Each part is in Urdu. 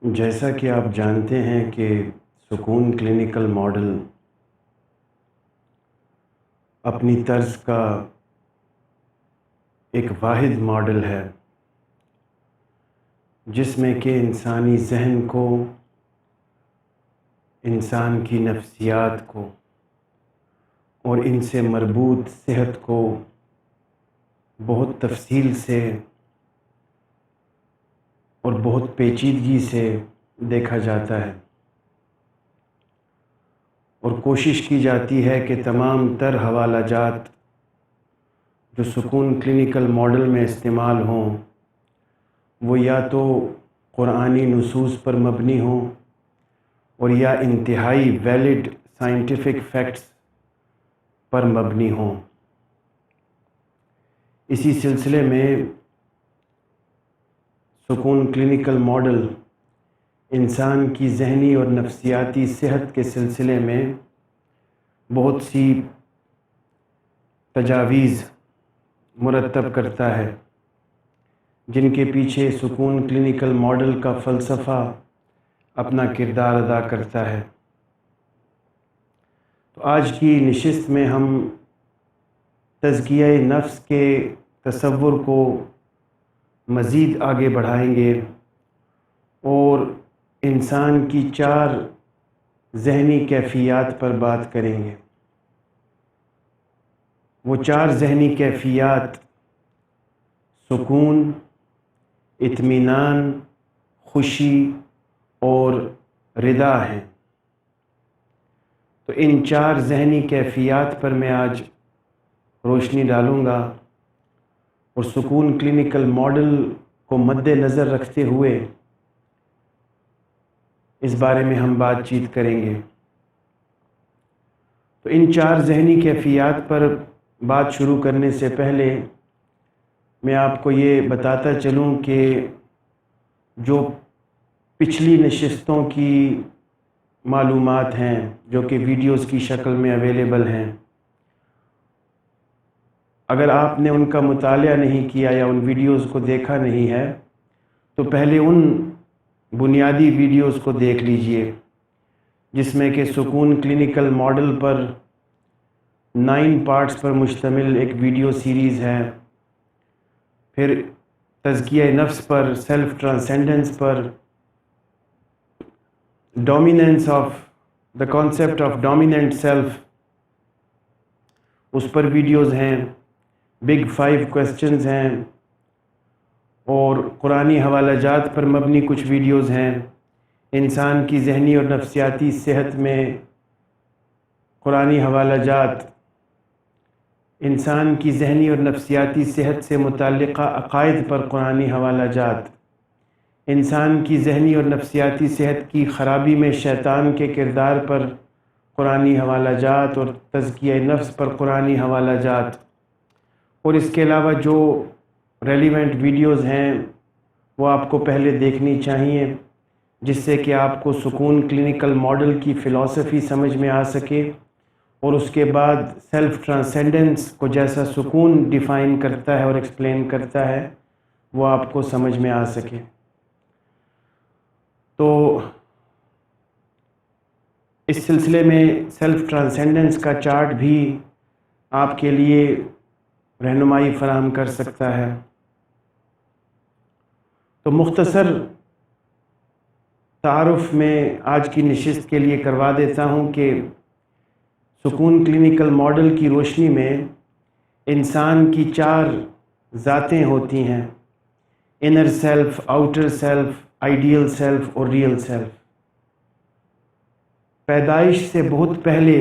جیسا کہ آپ جانتے ہیں کہ سکون کلینکل ماڈل اپنی طرز کا ایک واحد ماڈل ہے جس میں کہ انسانی ذہن کو، انسان کی نفسیات کو اور ان سے مربوط صحت کو بہت تفصیل سے اور بہت پیچیدگی سے دیکھا جاتا ہے، اور کوشش کی جاتی ہے کہ تمام تر حوالہ جات جو سکون کلینکل ماڈل میں استعمال ہوں وہ یا تو قرآنی نصوص پر مبنی ہوں اور یا انتہائی ویلڈ سائنٹیفک فیکٹس پر مبنی ہوں۔ اسی سلسلے میں سکون کلینکل ماڈل انسان کی ذہنی اور نفسیاتی صحت کے سلسلے میں بہت سی تجاویز مرتب کرتا ہے جن کے پیچھے سکون کلینکل ماڈل کا فلسفہ اپنا کردار ادا کرتا ہے۔ تو آج کی نشست میں ہم تزکیہ نفس کے تصور کو مزید آگے بڑھائیں گے اور انسان کی 4 ذہنی کیفیات پر بات کریں گے۔ وہ 4 ذہنی کیفیات سکون، اطمینان، خوشی اور رضا ہیں۔ تو ان 4 ذہنی کیفیات پر میں آج روشنی ڈالوں گا اور سکون کلینکل ماڈل کو مد نظر رکھتے ہوئے اس بارے میں ہم بات چیت کریں گے۔ تو ان 4 ذہنی کیفیات پر بات شروع کرنے سے پہلے میں آپ کو یہ بتاتا چلوں کہ جو پچھلی نشستوں کی معلومات ہیں جو کہ ویڈیوز کی شکل میں اویلیبل ہیں، اگر آپ نے ان کا مطالعہ نہیں کیا یا ان ویڈیوز کو دیکھا نہیں ہے تو پہلے ان بنیادی ویڈیوز کو دیکھ لیجئے جس میں کہ سکون کلینکل ماڈل پر 9 پارٹس پر مشتمل ایک ویڈیو سیریز ہے، پھر تزکیہ نفس پر، سیلف ٹرانسینڈنس پر، dominance of the concept of dominant self اس پر ویڈیوز ہیں، بگ 5 کوسچنز ہیں، اور قرآنی حوالہ جات پر مبنی کچھ ویڈیوز ہیں۔ انسان کی ذہنی اور نفسیاتی صحت میں قرآنی حوالہ جات، انسان کی ذہنی اور نفسیاتی صحت سے متعلقہ عقائد پر قرآنی حوالہ جات، انسان کی ذہنی اور نفسیاتی صحت کی خرابی میں شیطان کے کردار پر قرآنی حوالہ جات اور تزکیہ نفس پر قرآنی حوالہ جات، اور اس کے علاوہ جو ریلیونٹ ویڈیوز ہیں وہ آپ کو پہلے دیکھنی چاہیے جس سے کہ آپ کو سکون کلینکل ماڈل کی فلسفی سمجھ میں آ سکے، اور اس کے بعد سیلف ٹرانسینڈنس کو جیسا سکون ڈیفائن کرتا ہے اور ایکسپلین کرتا ہے وہ آپ کو سمجھ میں آ سکے۔ تو اس سلسلے میں سیلف ٹرانسینڈنس کا چارٹ بھی آپ کے لیے رہنمائی فراہم کر سکتا ہے۔ تو مختصر تعارف میں آج کی نشست کے لیے کروا دیتا ہوں کہ سکون کلینکل ماڈل کی روشنی میں انسان کی 4 ذاتیں ہوتی ہیں: inner self, outer self, ideal self اور ریئل سیلف۔ پیدائش سے بہت پہلے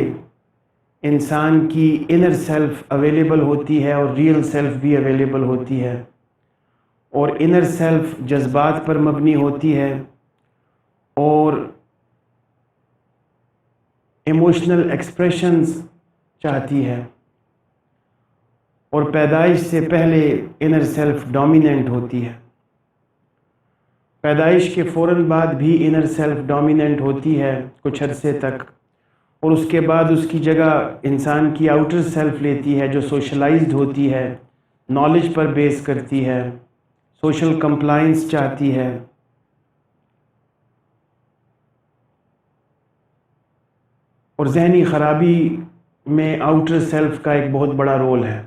انسان کی انر سیلف اویلیبل ہوتی ہے اور ریئل سیلف بھی اویلیبل ہوتی ہے، اور انر سیلف جذبات پر مبنی ہوتی ہے اور ایموشنل ایکسپریشنز چاہتی ہے، اور پیدائش سے پہلے انر سیلف ڈومیننٹ ہوتی ہے۔ پیدائش کے فوراً بعد بھی انر سیلف ڈومیننٹ ہوتی ہے کچھ عرصے تک، اور اس کے بعد اس کی جگہ انسان کی آؤٹر سیلف لیتی ہے جو سوشلائزڈ ہوتی ہے، نالج پر بیس کرتی ہے، سوشل کمپلائنس چاہتی ہے، اور ذہنی خرابی میں آؤٹر سیلف کا ایک بہت بڑا رول ہے۔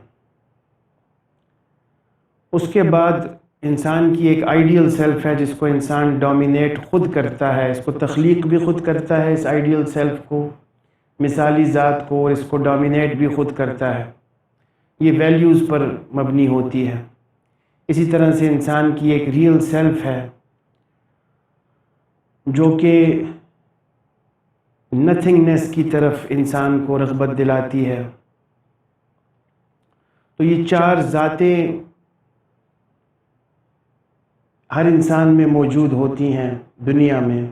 اس کے بعد انسان کی ایک آئیڈیل سیلف ہے جس کو انسان ڈومینیٹ خود کرتا ہے، اس کو تخلیق بھی خود کرتا ہے، اس آئیڈیل سیلف کو، مثالی ذات کو، اور اس کو ڈومینیٹ بھی خود کرتا ہے۔ یہ ویلیوز پر مبنی ہوتی ہے۔ اسی طرح سے انسان کی ایک ریئل سیلف ہے جو کہ نتھنگنیس کی طرف انسان کو رغبت دلاتی ہے۔ تو یہ چار ذاتیں ہر انسان میں موجود ہوتی ہیں دنیا میں،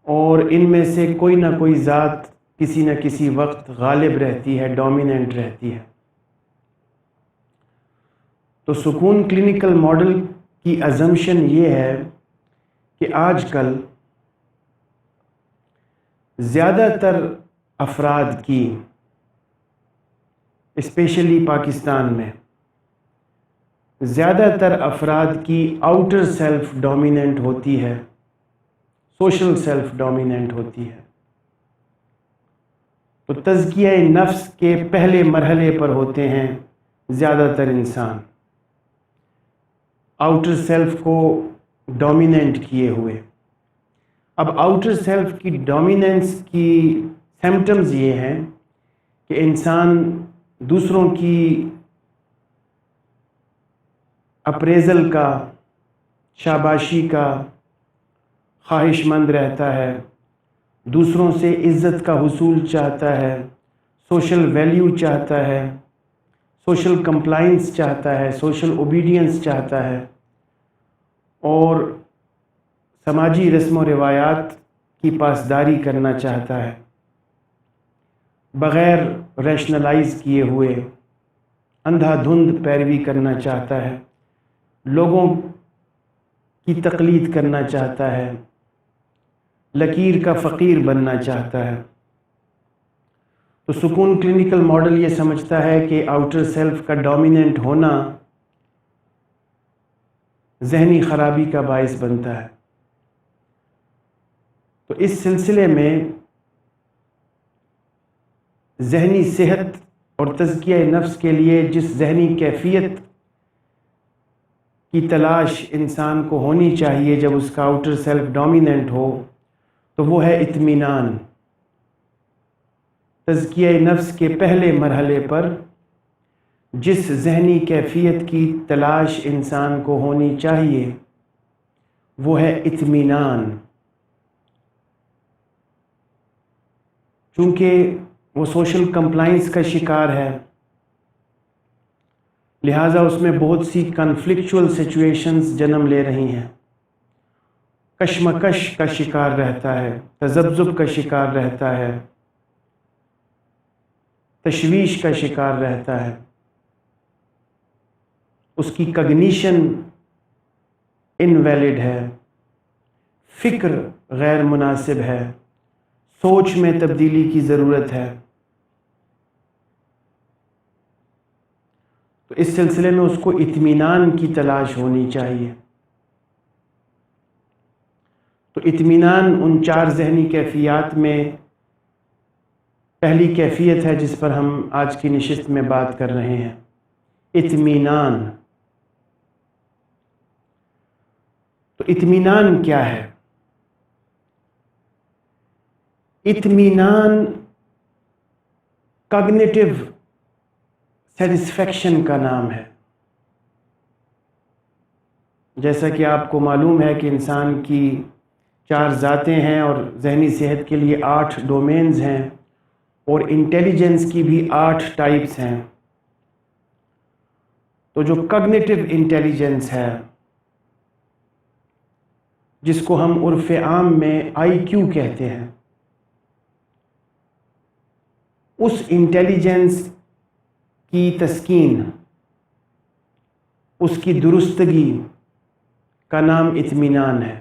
اور ان میں سے کوئی نہ کوئی ذات کسی نہ کسی وقت غالب رہتی ہے، ڈومیننٹ رہتی ہے۔ تو سکون کلینکل ماڈل کی ازمپشن یہ ہے کہ آج کل زیادہ تر افراد کی، اسپیشلی پاکستان میں، زیادہ تر افراد کی آؤٹر سیلف ڈومیننٹ ہوتی ہے، سوشل سیلف ڈومیننٹ ہوتی ہے۔ تو تزکیہ نفس کے پہلے مرحلے پر ہوتے ہیں زیادہ تر انسان، آؤٹر سیلف کو ڈومیننٹ کیے ہوئے۔ اب آؤٹر سیلف کی ڈومیننس کی سمپٹمز یہ ہیں کہ انسان دوسروں کی اپریزل کا، شاباشی کا خواہش مند رہتا ہے، دوسروں سے عزت کا حصول چاہتا ہے، سوشل ویلیو چاہتا ہے، سوشل کمپلائنس چاہتا ہے، سوشل اوبیڈینس چاہتا ہے، اور سماجی رسم و روایات کی پاسداری کرنا چاہتا ہے، بغیر ریشنلائز کیے ہوئے اندھا دھند پیروی کرنا چاہتا ہے، لوگوں کی تقلید کرنا چاہتا ہے، لکیر کا فقیر بننا چاہتا ہے۔ تو سکون کلینکل ماڈل یہ سمجھتا ہے کہ آؤٹر سیلف کا ڈومیننٹ ہونا ذہنی خرابی کا باعث بنتا ہے۔ تو اس سلسلے میں ذہنی صحت اور تزکیہ نفس کے لیے جس ذہنی کیفیت کی تلاش انسان کو ہونی چاہیے جب اس کا آؤٹر سیلف ڈومیننٹ ہو، تو وہ ہے اطمینان۔ تزکیہ نفس کے پہلے مرحلے پر جس ذہنی کیفیت کی تلاش انسان کو ہونی چاہیے وہ ہے اطمینان، چونکہ وہ سوشل کمپلائنس کا شکار ہے، لہٰذا اس میں بہت سی کنفلکچول سچویشنز جنم لے رہی ہیں، کشمکش کا شکار رہتا ہے، تذبذب کا شکار رہتا ہے، تشویش کا شکار رہتا ہے، اس کی کگنیشن انویلڈ ہے، فکر غیر مناسب ہے، سوچ میں تبدیلی کی ضرورت ہے۔ تو اس سلسلے میں اس کو اطمینان کی تلاش ہونی چاہیے۔ تو اطمینان ان چار ذہنی کیفیات میں پہلی کیفیت ہے جس پر ہم آج کی نشست میں بات کر رہے ہیں، اطمینان۔ تو اطمینان کیا ہے؟ اطمینان کاگنیٹو سیٹسفیکشن کا نام ہے۔ جیسا کہ آپ کو معلوم ہے کہ انسان کی چار ذاتیں ہیں اور ذہنی صحت کے لیے 8 ڈومینز ہیں، اور انٹیلیجنس کی بھی 8 ٹائپس ہیں۔ تو جو کاگنیٹو انٹیلیجنس ہے، جس کو ہم عرف عام میں آئی کیو کہتے ہیں، اس انٹیلیجنس کی تسکین، اس کی درستگی کا نام اطمینان ہے۔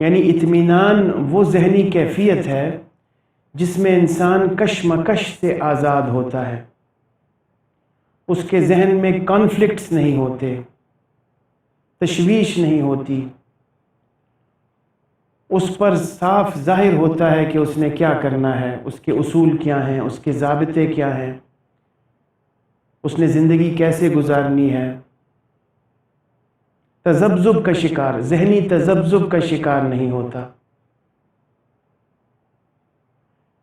یعنی اطمینان وہ ذہنی کیفیت ہے جس میں انسان کشمکش سے آزاد ہوتا ہے، اس کے ذہن میں کانفلکٹس نہیں ہوتے، تشویش نہیں ہوتی، اس پر صاف ظاہر ہوتا ہے کہ اس نے کیا کرنا ہے، اس کے اصول کیا ہیں، اس کے ضابطے کیا ہیں، اس نے زندگی کیسے گزارنی ہے۔ تذبذب کا شکار، ذہنی تذبذب کا شکار نہیں ہوتا،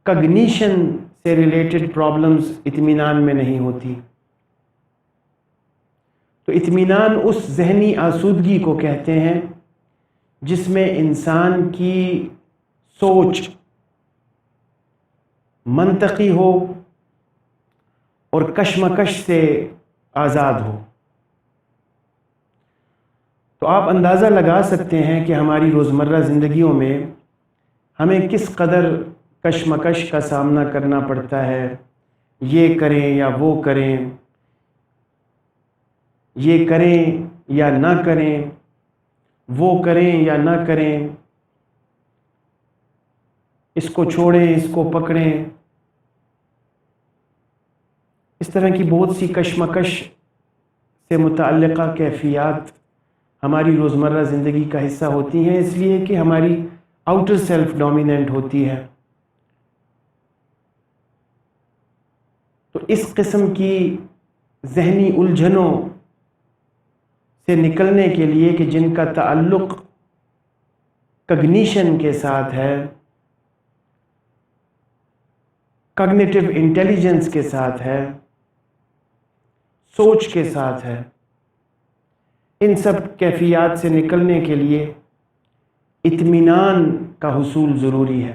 کگنیشن سے ریلیٹڈ پرابلمز اطمینان میں نہیں ہوتی۔ تو اطمینان اس ذہنی آسودگی کو کہتے ہیں جس میں انسان کی سوچ منطقی ہو اور کشمکش سے آزاد ہو۔ تو آپ اندازہ لگا سکتے ہیں کہ ہماری روزمرہ زندگیوں میں ہمیں کس قدر کشمکش کا سامنا کرنا پڑتا ہے، یہ کریں یا وہ کریں، یہ کریں یا نہ کریں، وہ کریں یا نہ کریں، اس کو چھوڑیں اس کو پکڑیں۔ اس طرح کی بہت سی کشمکش سے متعلقہ کیفیات ہماری روزمرہ زندگی کا حصہ ہوتی ہیں، اس لیے کہ ہماری آؤٹر سیلف ڈومیننٹ ہوتی ہے۔ تو اس قسم کی ذہنی الجھنوں سے نکلنے کے لیے کہ جن کا تعلق کگنیشن کے ساتھ ہے، کگنیٹو انٹیلیجنس کے ساتھ ہے، سوچ کے ساتھ ہے، ان سب کیفیات سے نکلنے کے لیے اطمینان کا حصول ضروری ہے۔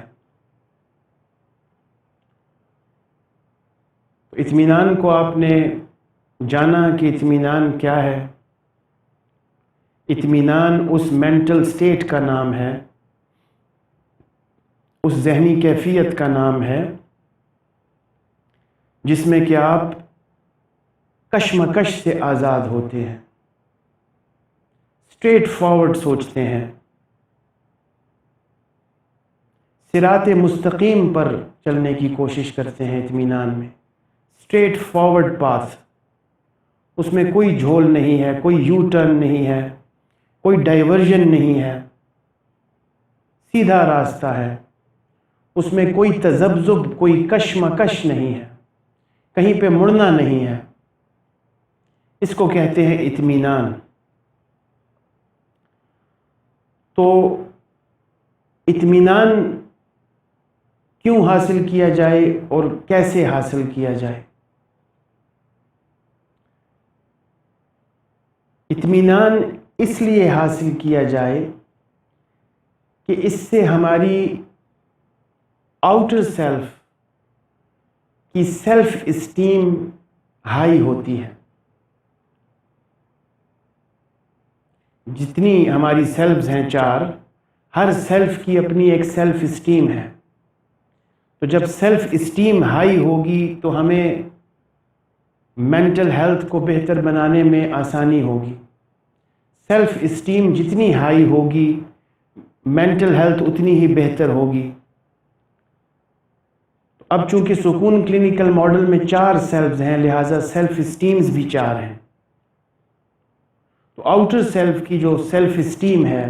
اطمینان کو آپ نے جانا کہ اطمینان کیا ہے۔ اطمینان اس مینٹل سٹیٹ کا نام ہے، اس ذہنی کیفیت کا نام ہے جس میں کہ آپ کشمکش سے آزاد ہوتے ہیں، اسٹریٹ فارورڈ سوچتے ہیں، صراط مستقیم پر چلنے کی کوشش کرتے ہیں۔ اطمینان میں اسٹریٹ فارورڈ پاتھ، اس میں کوئی جھول نہیں ہے، کوئی یو ٹرن نہیں ہے، کوئی ڈائیورژن نہیں ہے، سیدھا راستہ ہے، اس میں کوئی تذبذب، کوئی کشمکش نہیں ہے، کہیں پہ مڑنا نہیں ہے۔ اس کو کہتے ہیں اطمینان۔ تو اطمینان کیوں حاصل کیا جائے اور کیسے حاصل کیا جائے؟ اطمینان اس لیے حاصل کیا جائے کہ اس سے ہماری آؤٹر سیلف کی سیلف اسٹیم ہائی ہوتی ہے۔ جتنی ہماری سیلفز ہیں چار، ہر سیلف کی اپنی ایک سیلف اسٹیم ہے۔ تو جب سیلف اسٹیم ہائی ہوگی تو ہمیں مینٹل ہیلتھ کو بہتر بنانے میں آسانی ہوگی۔ سیلف اسٹیم جتنی ہائی ہوگی، مینٹل ہیلتھ اتنی ہی بہتر ہوگی۔ اب چونکہ سکون کلینکل ماڈل میں 4 سیلفز ہیں، لہٰذا سیلف اسٹیمز بھی 4 ہیں۔ تو آؤٹر سیلف کی جو سیلف اسٹیم ہے،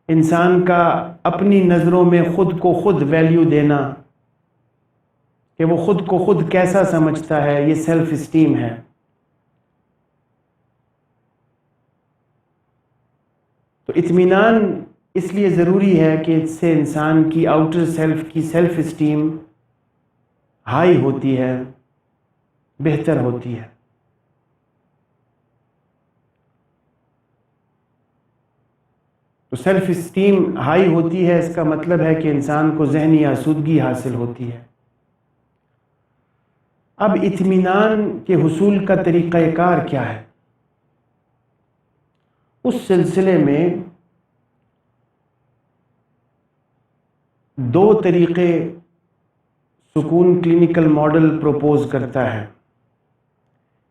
انسان کا اپنی نظروں میں خود کو خود ویلیو دینا، کہ وہ خود کو خود کیسا سمجھتا ہے، یہ سیلف اسٹیم ہے۔ تو اطمینان اس لیے ضروری ہے کہ اس سے انسان کی آؤٹر سیلف کی سیلف اسٹیم ہائی ہوتی ہے، بہتر ہوتی ہے۔ تو سیلف اسٹیم ہائی ہوتی ہے، اس کا مطلب ہے کہ انسان کو ذہنی آسودگی حاصل ہوتی ہے۔ اب اطمینان کے حصول کا طریقہ کار کیا ہے؟ اس سلسلے میں 2 طریقے سکون کلینکل ماڈل پروپوز کرتا ہے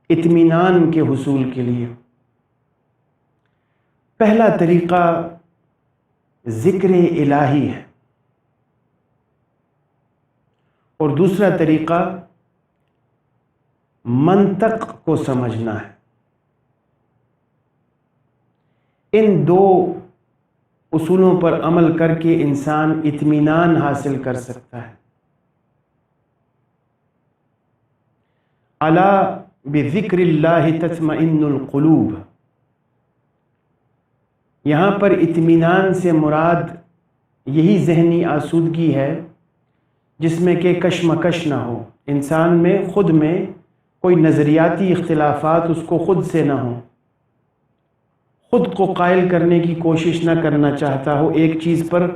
اطمینان کے حصول کے لیے۔ پہلا طریقہ ذکر الہی ہے اور دوسرا طریقہ منطق کو سمجھنا ہے۔ ان 2 اصولوں پر عمل کر کے انسان اطمینان حاصل کر سکتا ہے۔ الا بذکر اللہ تطمئن القلوب، یہاں پر اطمینان سے مراد یہی ذہنی آسودگی ہے جس میں کہ کشمکش نہ ہو، انسان میں خود میں کوئی نظریاتی اختلافات اس کو خود سے نہ ہوں، خود کو قائل کرنے کی کوشش نہ کرنا چاہتا ہو، ایک چیز پر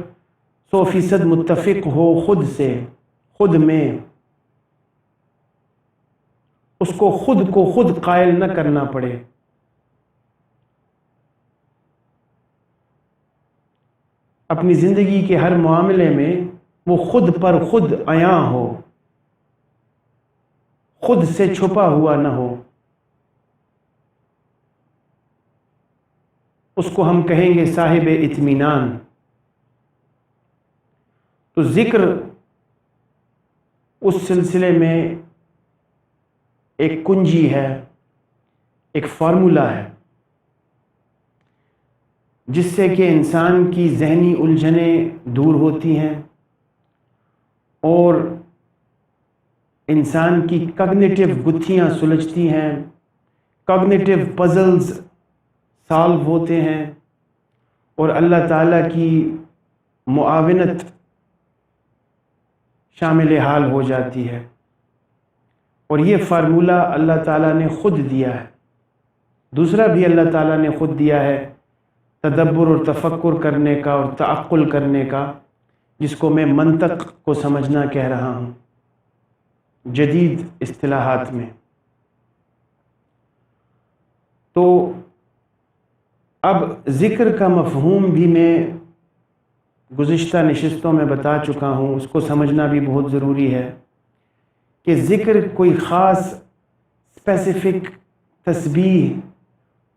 100% متفق ہو خود سے، خود میں اس کو خود قائل نہ کرنا پڑے۔ اپنی زندگی کے ہر معاملے میں وہ خود پر خود عیاں ہو، خود سے چھپا ہوا نہ ہو، اس کو ہم کہیں گے صاحب اطمینان۔ تو ذکر اس سلسلے میں ایک کنجی ہے، ایک فارمولا ہے جس سے کہ انسان کی ذہنی الجھنیں دور ہوتی ہیں اور انسان کی کگنیٹو گتھیاں سلجھتی ہیں، کگنیٹو پزلز سالو ہوتے ہیں اور اللہ تعالیٰ کی معاونت شامل حال ہو جاتی ہے۔ اور یہ فارمولا اللہ تعالیٰ نے خود دیا ہے، دوسرا بھی اللہ تعالیٰ نے خود دیا ہے، تدبر اور تفکر کرنے کا اور تعقل کرنے کا، جس کو میں منطق کو سمجھنا کہہ رہا ہوں جدید اصطلاحات میں۔ تو اب ذکر کا مفہوم بھی میں گزشتہ نشستوں میں بتا چکا ہوں، اس کو سمجھنا بھی بہت ضروری ہے کہ ذکر کوئی خاص اسپیسیفک تسبیح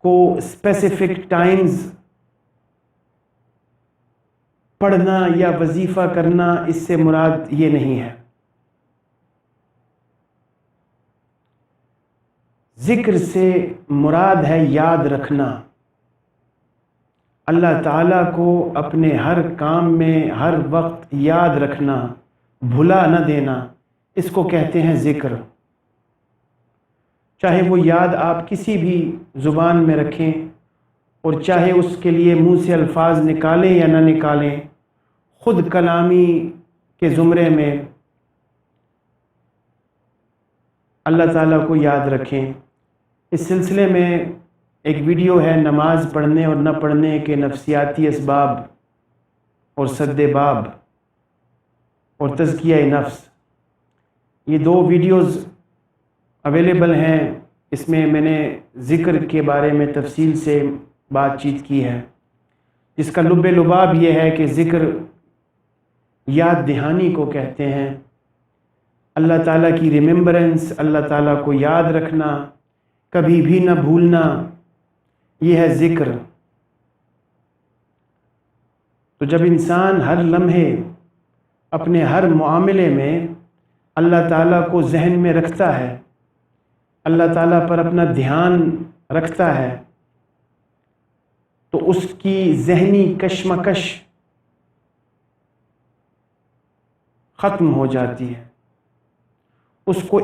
کو اسپیسیفک ٹائمز پڑھنا یا وظیفہ کرنا، اس سے مراد یہ نہیں ہے۔ ذکر سے مراد ہے یاد رکھنا، اللہ تعالیٰ کو اپنے ہر کام میں ہر وقت یاد رکھنا، بھلا نہ دینا، اس کو کہتے ہیں ذکر۔ چاہے وہ یاد آپ کسی بھی زبان میں رکھیں اور چاہے اس کے لیے منہ سے الفاظ نکالیں یا نہ نکالیں، خود کلامی کے زمرے میں اللہ تعالیٰ کو یاد رکھیں۔ اس سلسلے میں ایک ویڈیو ہے، نماز پڑھنے اور نہ پڑھنے کے نفسیاتی اسباب اور سد باب اور تزکیہ نفس، یہ دو ویڈیوز اویلیبل ہیں۔ اس میں میں نے ذکر کے بارے میں تفصیل سے بات چیت کی ہے، جس کا لب لباب یہ ہے کہ ذکر یاد دہانی کو کہتے ہیں، اللہ تعالیٰ کی ریممبرنس، اللہ تعالیٰ کو یاد رکھنا، کبھی بھی نہ بھولنا، یہ ہے ذکر۔ تو جب انسان ہر لمحے اپنے ہر معاملے میں اللہ تعالیٰ کو ذہن میں رکھتا ہے، اللہ تعالیٰ پر اپنا دھیان رکھتا ہے، تو اس کی ذہنی کشمکش ختم ہو جاتی ہے، اس کو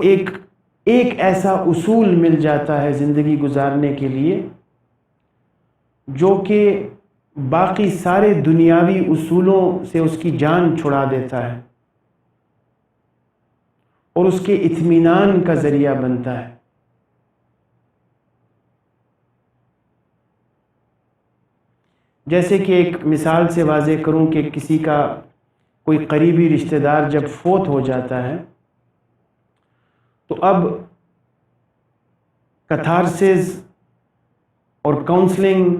ایک ایسا اصول مل جاتا ہے زندگی گزارنے کے لیے جو کہ باقی سارے دنیاوی اصولوں سے اس کی جان چھڑا دیتا ہے اور اس کے اطمینان کا ذریعہ بنتا ہے۔ جیسے کہ ایک مثال سے واضح کروں کہ کسی کا کوئی قریبی رشتہ دار جب فوت ہو جاتا ہے تو اب کتھارسس اور کاؤنسلنگ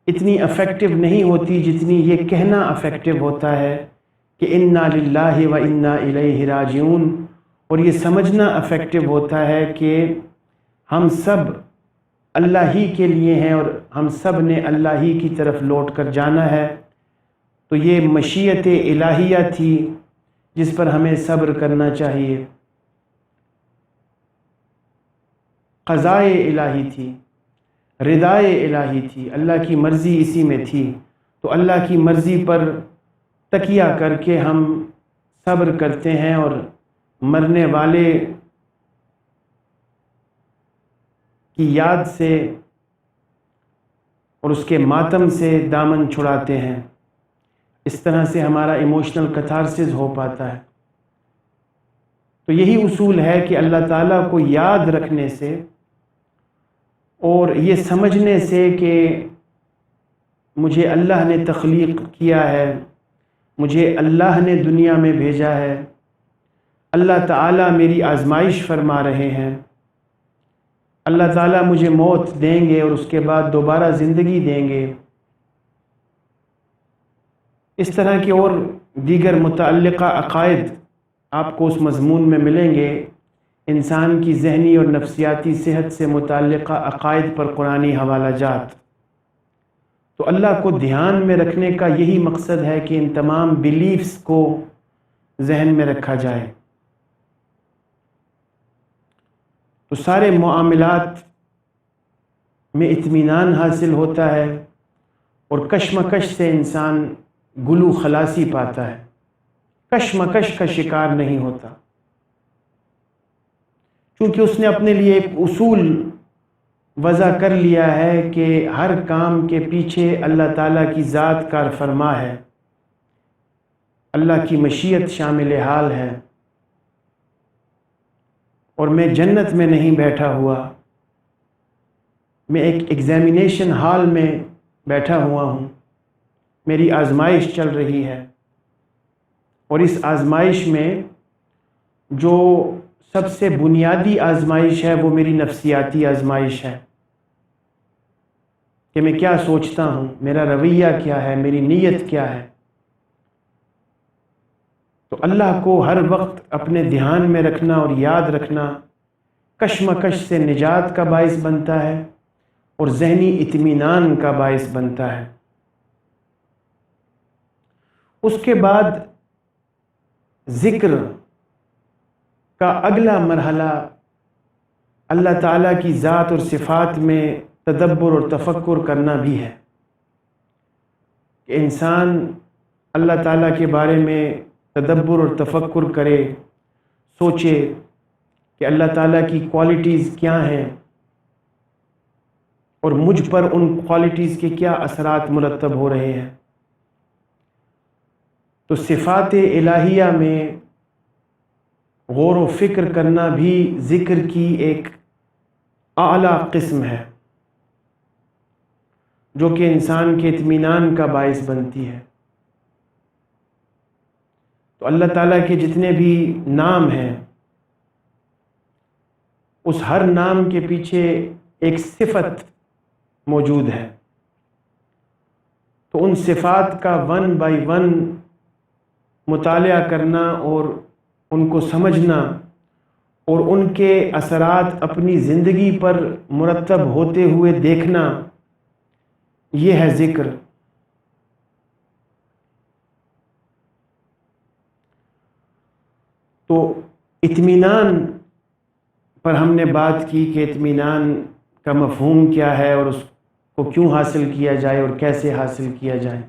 اتنی افیکٹو نہیں ہوتی جتنی یہ کہنا افیکٹو ہوتا ہے کہ انا للہ و انا الیہ راجعون، اور یہ سمجھنا افیکٹو ہوتا ہے کہ ہم سب اللہ ہی کے لیے ہیں اور ہم سب نے اللہ ہی کی طرف لوٹ کر جانا ہے۔ تو یہ مشیت الہیہ تھی جس پر ہمیں صبر کرنا چاہیے، قضاء الہی تھی۔ ردائے الہی تھی، اللہ کی مرضی اسی میں تھی، تو اللہ کی مرضی پر تکیہ کر کے ہم صبر کرتے ہیں اور مرنے والے کی یاد سے اور اس کے ماتم سے دامن چھڑاتے ہیں۔ اس طرح سے ہمارا ایموشنل کتھارسس ہو پاتا ہے۔ تو یہی اصول ہے کہ اللہ تعالیٰ کو یاد رکھنے سے اور یہ سمجھنے سے کہ مجھے اللہ نے تخلیق کیا ہے، مجھے اللہ نے دنیا میں بھیجا ہے، اللہ تعالیٰ میری آزمائش فرما رہے ہیں، اللہ تعالیٰ مجھے موت دیں گے اور اس کے بعد دوبارہ زندگی دیں گے، اس طرح کے اور دیگر متعلقہ عقائد آپ کو اس مضمون میں ملیں گے۔ انسان کی ذہنی اور نفسیاتی صحت سے متعلقہ عقائد پر قرآنی حوالہ جات۔ تو اللہ کو دھیان میں رکھنے کا یہی مقصد ہے کہ ان تمام بیلیفز کو ذہن میں رکھا جائے، تو سارے معاملات میں اطمینان حاصل ہوتا ہے اور کشمکش سے انسان گلو خلاصی پاتا ہے، کشمکش کا شکار نہیں ہوتا، چونکہ اس نے اپنے لیے ایک اصول وضع کر لیا ہے کہ ہر کام کے پیچھے اللہ تعالیٰ کی ذات کار فرما ہے، اللہ کی مشیت شامل حال ہے، اور میں جنت میں نہیں بیٹھا ہوا، میں ایک ایگزامینیشن ہال میں بیٹھا ہوا ہوں، میری آزمائش چل رہی ہے، اور اس آزمائش میں جو سب سے بنیادی آزمائش ہے وہ میری نفسیاتی آزمائش ہے کہ میں کیا سوچتا ہوں، میرا رویہ کیا ہے، میری نیت کیا ہے۔ تو اللہ کو ہر وقت اپنے دھیان میں رکھنا اور یاد رکھنا کشمکش سے نجات کا باعث بنتا ہے اور ذہنی اطمینان کا باعث بنتا ہے۔ اس کے بعد ذکر کا اگلا مرحلہ اللہ تعالیٰ کی ذات اور صفات میں تدبر اور تفکر کرنا بھی ہے، کہ انسان اللہ تعالیٰ کے بارے میں تدبر اور تفکر کرے، سوچے کہ اللہ تعالیٰ کی کوالٹیز کیا ہیں اور مجھ پر ان کوالٹیز کے کیا اثرات مرتب ہو رہے ہیں۔ تو صفات الہیہ میں غور و فکر کرنا بھی ذکر کی ایک اعلیٰ قسم ہے، جو کہ انسان کے اطمینان کا باعث بنتی ہے۔ تو اللہ تعالیٰ کے جتنے بھی نام ہیں، اس ہر نام کے پیچھے ایک صفت موجود ہے، تو ان صفات کا ون بائی ون مطالعہ کرنا اور ان کو سمجھنا اور ان کے اثرات اپنی زندگی پر مرتب ہوتے ہوئے دیکھنا، یہ ہے ذکر۔ تو اطمینان پر ہم نے بات کی کہ اطمینان کا مفہوم کیا ہے اور اس کو کیوں حاصل کیا جائے اور کیسے حاصل کیا جائے۔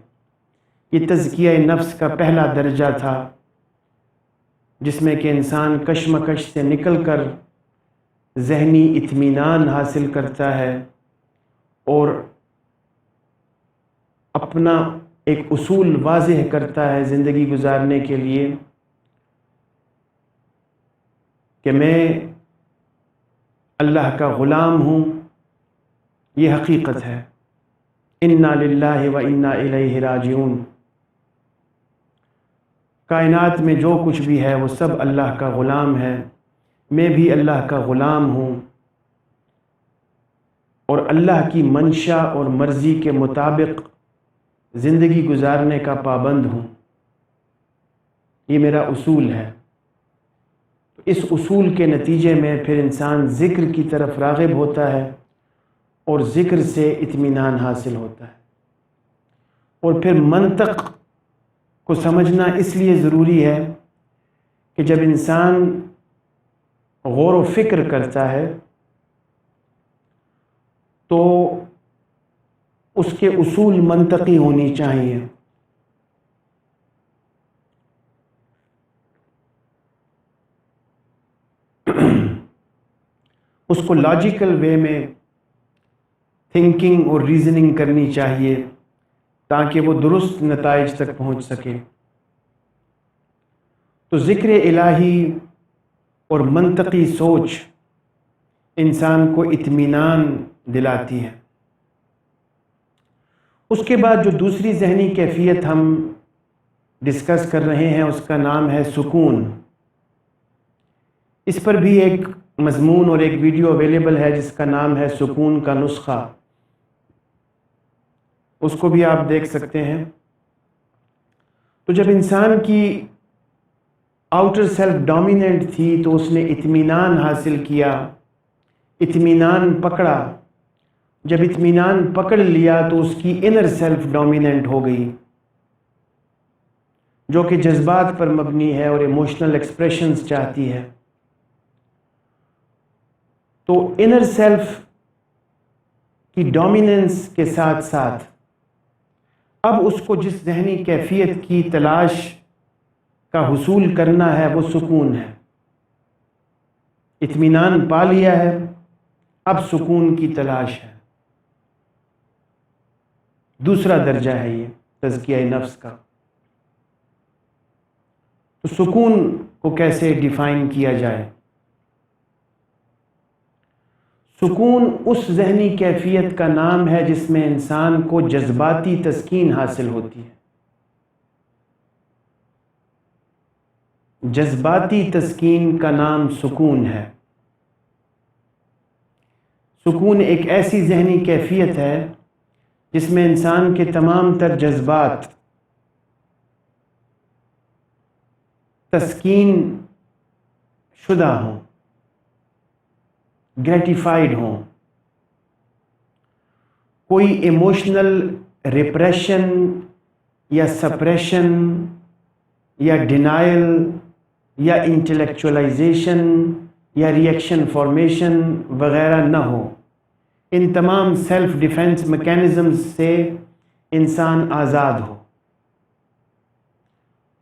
یہ تزکیہ نفس کا پہلا درجہ تھا، جس میں کہ انسان کشمکش سے نکل کر ذہنی اطمینان حاصل کرتا ہے اور اپنا ایک اصول واضح کرتا ہے زندگی گزارنے کے لیے کہ میں اللہ کا غلام ہوں۔ یہ حقیقت ہے، انا للہ و انا الیہ راجعون۔ کائنات میں جو کچھ بھی ہے وہ سب اللہ کا غلام ہے، میں بھی اللہ کا غلام ہوں، اور اللہ کی منشا اور مرضی کے مطابق زندگی گزارنے کا پابند ہوں۔ یہ میرا اصول ہے۔ تو اس اصول کے نتیجے میں پھر انسان ذکر کی طرف راغب ہوتا ہے اور ذکر سے اطمینان حاصل ہوتا ہے۔ اور پھر منطق کو سمجھنا اس لیے ضروری ہے کہ جب انسان غور و فکر کرتا ہے تو اس کے اصول منطقی ہونی چاہیے. اس کو لاجیکل وے میں تھنکنگ اور ریزننگ کرنی چاہیے تاکہ وہ درست نتائج تک پہنچ سکے. تو ذکر الہی اور منطقی سوچ انسان کو اطمینان دلاتی ہے. اس کے بعد جو دوسری ذہنی کیفیت ہم ڈسکس کر رہے ہیں اس کا نام ہے سکون. اس پر بھی ایک مضمون اور ایک ویڈیو اویلیبل ہے جس کا نام ہے سکون کا نسخہ. اس کو بھی آپ دیکھ سکتے ہیں. تو جب انسان کی آؤٹر سیلف ڈومیننٹ تھی تو اس نے اطمینان حاصل کیا، اطمینان پکڑا. جب اطمینان پکڑ لیا تو اس کی انر سیلف ڈومیننٹ ہو گئی جو کہ جذبات پر مبنی ہے اور ایموشنل ایکسپریشنز چاہتی ہے. تو انر سیلف کی ڈومیننس کے ساتھ ساتھ اب اس کو جس ذہنی کیفیت کی تلاش کا حصول کرنا ہے وہ سکون ہے. اطمینان پا لیا ہے، اب سکون کی تلاش ہے. دوسرا درجہ ہے یہ تزکیہ نفس کا. تو سکون کو کیسے ڈیفائن کیا جائے؟ سکون اس ذہنی کیفیت کا نام ہے جس میں انسان کو جذباتی تسکین حاصل ہوتی ہے. جذباتی تسکین کا نام سکون ہے. سکون ایک ایسی ذہنی کیفیت ہے جس میں انسان کے تمام تر جذبات تسکین شدہ ہوں، گریٹیفائیڈ ہوں. کوئی ایموشنل ریپریشن یا سپریشن یا ڈینائل یا انٹلیکچولائزیشن یا ریئیکشن فارمیشن وغیرہ نہ ہو. ان تمام سیلف ڈیفنس میکینزمز سے انسان آزاد ہو.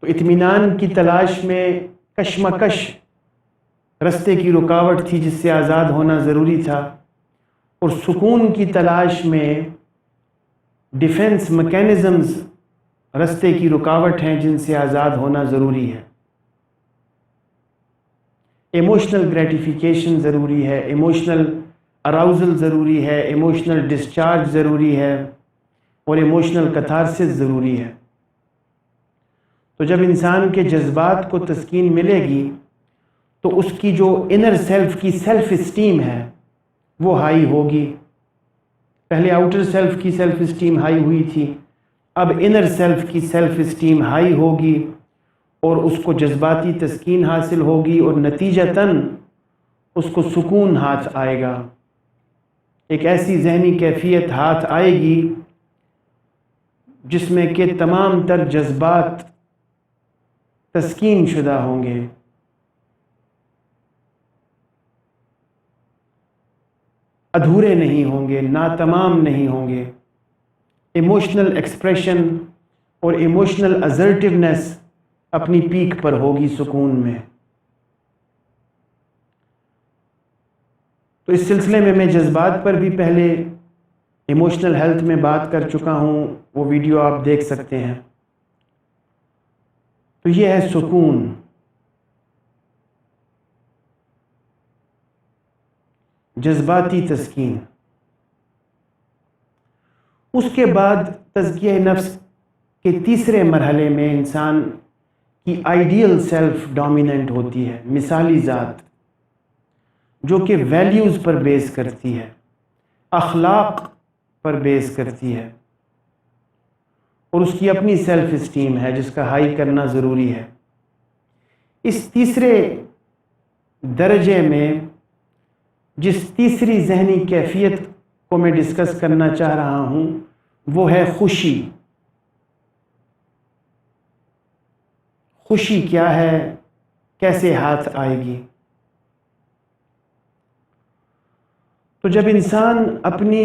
تو اطمینان کی تلاش میں کشمکش رستے کی رکاوٹ تھی جس سے آزاد ہونا ضروری تھا، اور سکون کی تلاش میں ڈیفنس میکینزمز رستے کی رکاوٹ ہیں جن سے آزاد ہونا ضروری ہے. ایموشنل گریٹیفیکیشن ضروری ہے، ایموشنل اراؤزل ضروری ہے، ایموشنل ڈسچارج ضروری ہے، اور ایموشنل کتھارسس ضروری ہے. تو جب انسان کے جذبات کو تسکین ملے گی تو اس کی جو انر سیلف کی سیلف اسٹیم ہے وہ ہائی ہوگی. پہلے آؤٹر سیلف کی سیلف اسٹیم ہائی ہوئی تھی، اب انر سیلف کی سیلف اسٹیم ہائی ہوگی اور اس کو جذباتی تسکین حاصل ہوگی اور نتیجتاً اس کو سکون ہاتھ آئے گا. ایک ایسی ذہنی کیفیت ہاتھ آئے گی جس میں کہ تمام تر جذبات تسکین شدہ ہوں گے. ادھورے نہیں ہوں گے، ناتمام نہیں ہوں گے. ایموشنل ایکسپریشن اور ایموشنل اسرٹیونیس اپنی پیک پر ہوگی سکون میں. تو اس سلسلے میں جذبات پر بھی پہلے ایموشنل ہیلتھ میں بات کر چکا ہوں، وہ ویڈیو آپ دیکھ سکتے ہیں. تو یہ ہے سکون. جذباتی تسکین. اس کے بعد تزکیہ نفس کے تیسرے مرحلے میں انسان کی آئیڈیل سیلف ڈومیننٹ ہوتی ہے، مثالی ذات جو کہ ویلیوز پر بیس کرتی ہے، اخلاق پر بیس کرتی ہے، اور اس کی اپنی سیلف اسٹیم ہے جس کا ہائی کرنا ضروری ہے. اس تیسرے درجے میں جس تیسری ذہنی کیفیت کو میں ڈسکس کرنا چاہ رہا ہوں وہ ہے خوشی. خوشی کیا ہے، کیسے ہاتھ آئے گی؟ تو جب انسان اپنی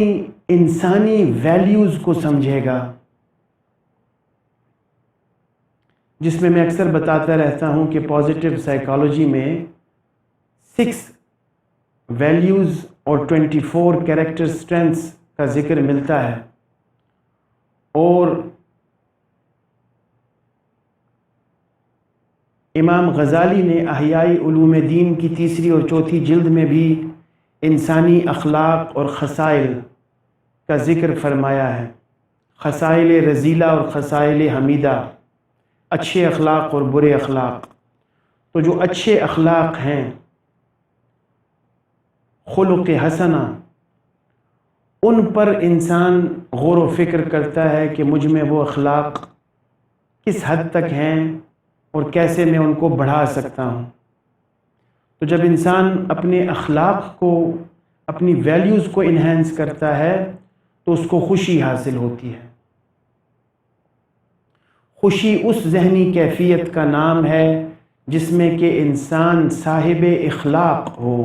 انسانی ویلیوز کو سمجھے گا، جس میں اکثر بتاتا رہتا ہوں کہ پازیٹیو سائیکالوجی میں 6 ویلیوز اور 24 کیریکٹر اسٹرینتھس کا ذکر ملتا ہے، اور امام غزالی نے احیاء علوم دین کی 3 اور 4 جلد میں بھی انسانی اخلاق اور خصائل کا ذکر فرمایا ہے، خصائل رذیلہ اور خصائل حمیدہ، اچھے اخلاق اور برے اخلاق۔ تو جو اچھے اخلاق ہیں، خلق حسنہ، ان پر انسان غور و فکر کرتا ہے کہ مجھ میں وہ اخلاق کس حد تک ہیں اور کیسے میں ان کو بڑھا سکتا ہوں۔ تو جب انسان اپنے اخلاق کو، اپنی ویلیوز کو انہینس کرتا ہے تو اس کو خوشی حاصل ہوتی ہے۔ خوشی اس ذہنی کیفیت کا نام ہے جس میں کہ انسان صاحب اخلاق ہو۔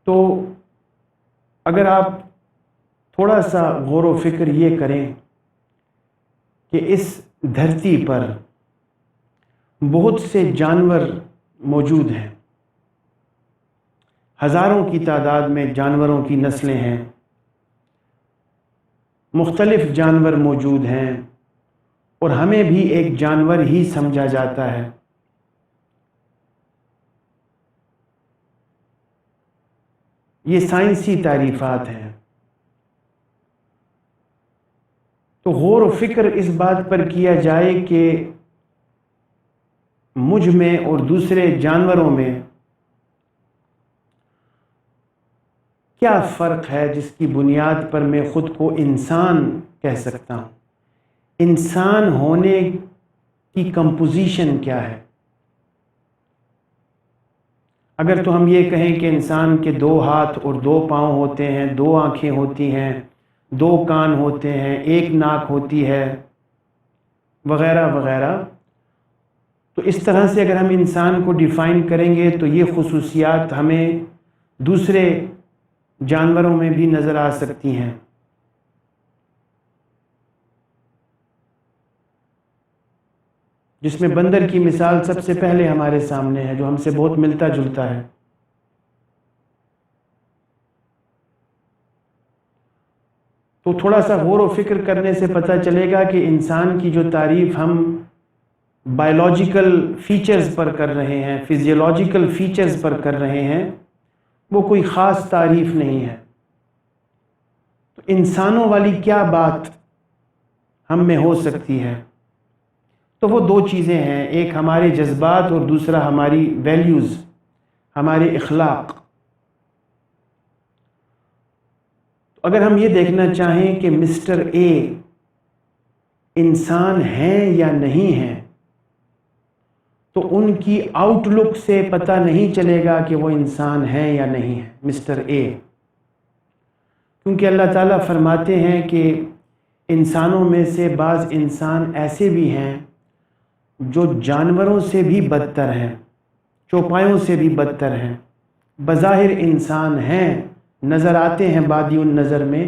تو اگر آپ تھوڑا سا غور و فکر یہ کریں کہ اس دھرتی پر بہت سے جانور موجود ہیں، ہزاروں کی تعداد میں جانوروں کی نسلیں ہیں، مختلف جانور موجود ہیں، اور ہمیں بھی ایک جانور ہی سمجھا جاتا ہے۔ یہ سائنسی تعریفات ہیں۔ تو غور و فکر اس بات پر کیا جائے کہ مجھ میں اور دوسرے جانوروں میں کیا فرق ہے جس کی بنیاد پر میں خود کو انسان کہہ سکتا ہوں۔ انسان ہونے کی کمپوزیشن کیا ہے؟ اگر تو ہم یہ کہیں کہ انسان کے 2 ہاتھ اور 2 پاؤں ہوتے ہیں، 2 آنکھیں ہوتی ہیں، 2 کان ہوتے ہیں، 1 ناک ہوتی ہے، وغیرہ وغیرہ، تو اس طرح سے اگر ہم انسان کو ڈیفائن کریں گے تو یہ خصوصیات ہمیں دوسرے جانوروں میں بھی نظر آ سکتی ہیں۔ جس میں بندر کی مثال سب سے پہلے ہمارے سامنے ہے، جو ہم سے بہت ملتا جلتا ہے۔ تو تھوڑا سا غور و فکر کرنے سے پتہ چلے گا کہ انسان کی جو تعریف ہم بائیولوجیکل فیچرز پر کر رہے ہیں، فزیولوجیکل فیچرز پر کر رہے ہیں، وہ کوئی خاص تعریف نہیں ہے۔ تو انسانوں والی کیا بات ہم میں ہو سکتی ہے؟ تو وہ 2 چیزیں ہیں، ایک ہمارے جذبات اور دوسرا ہماری ویلیوز، ہمارے اخلاق۔ اگر ہم یہ دیکھنا چاہیں کہ مسٹر اے انسان ہیں یا نہیں ہیں، تو ان کی آؤٹ لک سے پتہ نہیں چلے گا کہ وہ انسان ہیں یا نہیں ہیں، مسٹر اے۔ کیونکہ اللہ تعالیٰ فرماتے ہیں کہ انسانوں میں سے بعض انسان ایسے بھی ہیں جو جانوروں سے بھی بدتر ہیں، چوپایوں سے بھی بدتر ہیں، بظاہر انسان ہیں، نظر آتے ہیں بادی النظر میں،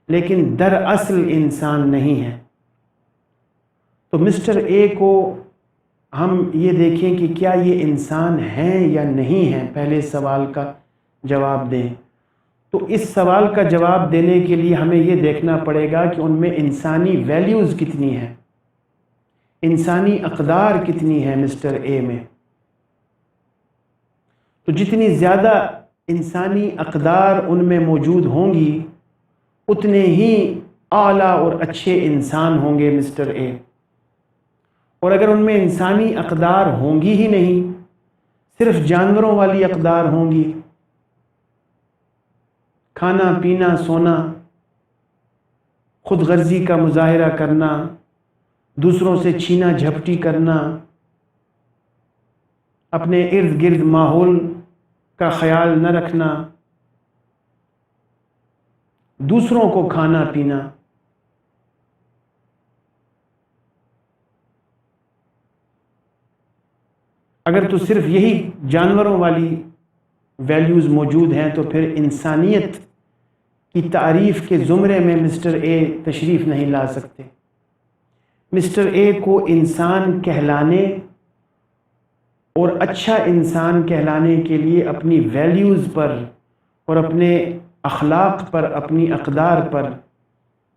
لیکن دراصل انسان نہیں ہیں۔ تو مسٹر اے کو ہم یہ دیکھیں کہ کیا یہ انسان ہیں یا نہیں ہیں، پہلے سوال کا جواب دیں۔ تو اس سوال کا جواب دینے کے لیے ہمیں یہ دیکھنا پڑے گا کہ ان میں انسانی ویلیوز کتنی ہیں، انسانی اقدار کتنی ہیں مسٹر اے میں۔ تو جتنی زیادہ انسانی اقدار ان میں موجود ہوں گی، اتنے ہی اعلیٰ اور اچھے انسان ہوں گے مسٹر اے۔ اور اگر ان میں انسانی اقدار ہوں گی ہی نہیں، صرف جانوروں والی اقدار ہوں گی، کھانا پینا سونا، خود غرضی کا مظاہرہ کرنا، دوسروں سے چھینا جھپٹی کرنا، اپنے ارد گرد ماحول کا خیال نہ رکھنا، دوسروں کو کھانا پینا، اگر تو صرف یہی جانوروں والی ویلیوز موجود ہیں تو پھر انسانیت کی تعریف کے زمرے میں مسٹر اے تشریف نہیں لا سکتے۔ مسٹر اے کو انسان کہلانے اور اچھا انسان کہلانے کے لیے اپنی ویلیوز پر اور اپنے اخلاق پر، اپنی اقدار پر